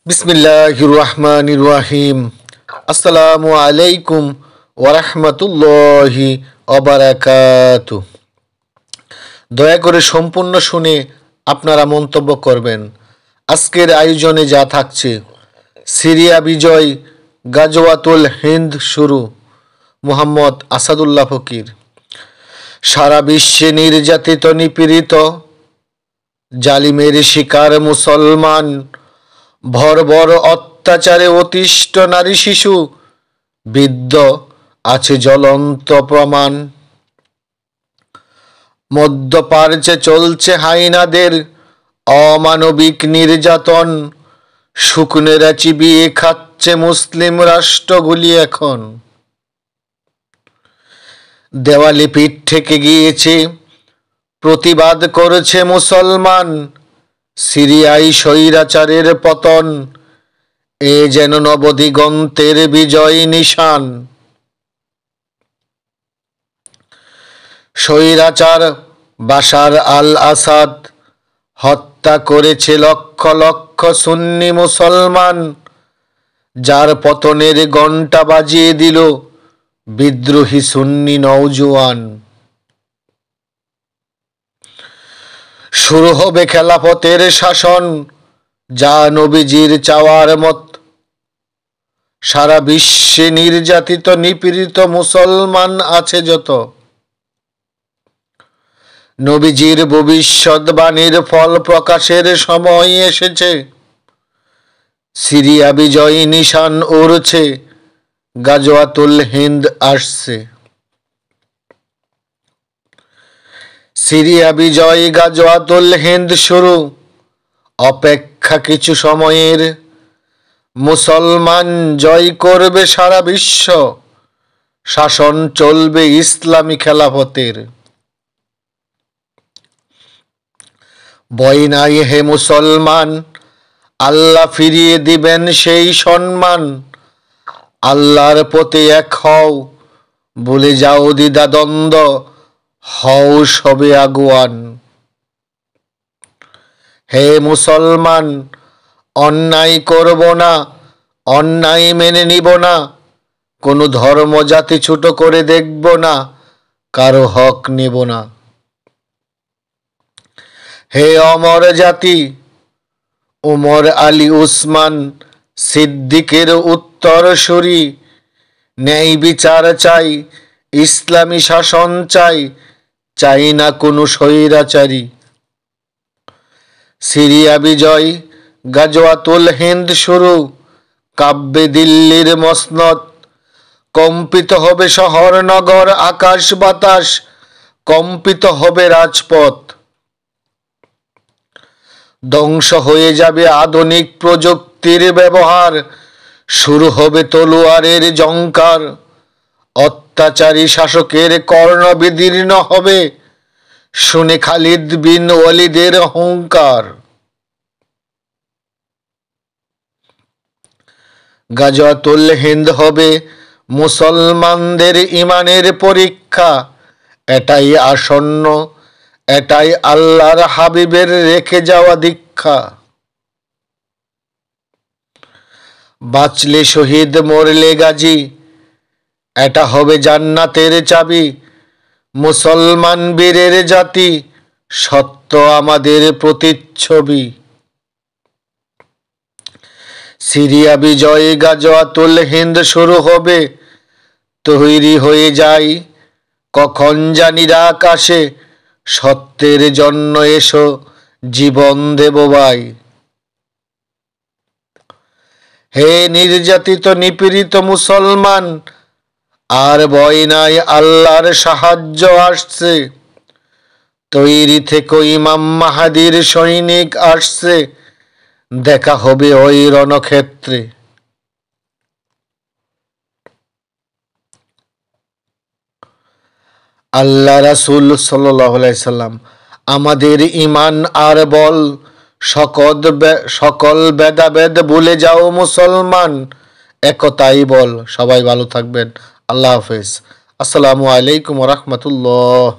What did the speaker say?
বিসমিল্লাহির রহমানির রহিম। আসসালামু আলাইকুম ওয়ারাহমাতুল্লাহি ওয়াবারাকাতুহ। দয়া করে সম্পূর্ণ শুনে আপনারা মন্তব্য করবেন। আজকের আয়োজনে যা থাকছে: সিরিয়া বিজয়, গাজওয়াতুল হিন্দ শুরু, মোহাম্মদ আসাদুল্লাহ ফকির। সারা বিশ্বে নির্যাতিত নিপীড়িত জালিমের শিকার মুসলমান, বর্বর অত্যাচারে অতিষ্ঠ নারী শিশু, বৃদ্ধ আছে জ্বলন্ত প্রমাণ। মধ্যপ্রাচ্যে চলছে হাইনাদের অমানবিক নির্যাতন, শুকনেরা চিবিয়ে খাচ্ছে মুসলিম রাষ্ট্রগুলি এখন। দেওয়ালে পিঠ থেকে গিয়েছে, প্রতিবাদ করেছে মুসলমান, সিরিয়ায় স্বৈরাচারের পতন, এ যেন নবদিগন্তের বিজয় নিশান। স্বৈরাচার বাশার আল আসাদ হত্যা করেছে লক্ষ লক্ষ সুন্নি মুসলমান, যার পতনের ঘণ্টা বাজিয়ে দিল বিদ্রোহী সুন্নি নওজোয়ান। শুরু হবে খেলাফতের শাসন, যা নবীজির চাওয়ার মত। সারা বিশ্বে নির্যাতিত নিপীড়িত মুসলমান আছে যত, নবীজির ভবিষ্যৎবাণীর ফল প্রকাশের সময় এসেছে। সিরিয়া বিজয় নিশান উড়ছে, গাজওয়াতুল হিন্দ আসছে। সিরিয়া বিজয়, গাজওয়াতুল হিন্দ শুরু, অপেক্ষা কিছু সময়ের। মুসলমান জয় করবে সারা বিশ্ব, শাসন চলবে ইসলামী খেলাফতের। ভয় নাই হে মুসলমান, আল্লাহ ফিরিয়ে দিবেন সেই সম্মান। আল্লাহর প্রতি এক হও, ভুলে যাও দ্বিধা দ্বন্দ্ব, হও সবে আগুয়ান। হে মুসলমান, অন্যায় করব না, অন্যায় মেনে নিব না, কোনো ধর্ম জাতি ছোট করে দেখব না, কারো হক নেব না। হে অমর জাতি, উমর আলী উসমান সিদ্দিকের উত্তরসূরি, ন্যায় বিচার চাই, ইসলামী শাসন চাই, চাই না কোনো স্বৈরাচারী। সিরিয়া বিজয়, গাজওয়াতুল হিন্দ শুরু, কাব্যে দিল্লির মসনদ, কম্পিত হবে শহর নগর আকাশ বাতাস, কম্পিত হবে রাজপথ। ধ্বংস হয়ে যাবে আধুনিক প্রযুক্তির ব্যবহার, শুরু হবে তলোয়ারের ঝংকার। অত্যাচারী শাসকের কর্ণ বিদীর্ণ হবে, শুনে খালিদ বিন ওয়ালিদের হুঙ্কার। গাজওয়াতুল হিন্দ হবে মুসলমানদের ইমানের পরীক্ষা, এটাই আসন্ন, এটাই আল্লাহর হাবিবের রেখে যাওয়া দীক্ষা। বাঁচলে শহীদ, মরলে গাজী, এটা হবে জান্নাতের চাবি। মুসলমান বীরের জাতি, সত্য আমাদের প্রতিচ্ছবি। সিরিয়া বিজয়, গাজওয়াতুল হিন্দ শুরু হবে, তৈরি হয়ে যাই, কখন জানি রাত আসে, সত্যের জন্য এসো, জীবন দেব ভাই। হে নির্যাতিত নিপীড়িত মুসলমান, আর ভয় নাই, আল্লাহর সাহায্য আসছে। তৈরি থেকে ইমাম মাহাদির সৈনিক আসছে, দেখা হবে ওই রণক্ষেত্রে। আল্লাহ রাসূল সাল্লাল্লাহু আলাইহি সাল্লাম আমাদের ঈমান আর বল, সকল ভেদাভেদ ভুলে যাও মুসলমান, একতাই বল। সবাই ভালো থাকবেন, আল্লাহ হাফেজ। আসসালামু আলাইকুম ওয়া রাহমাতুল্লাহ।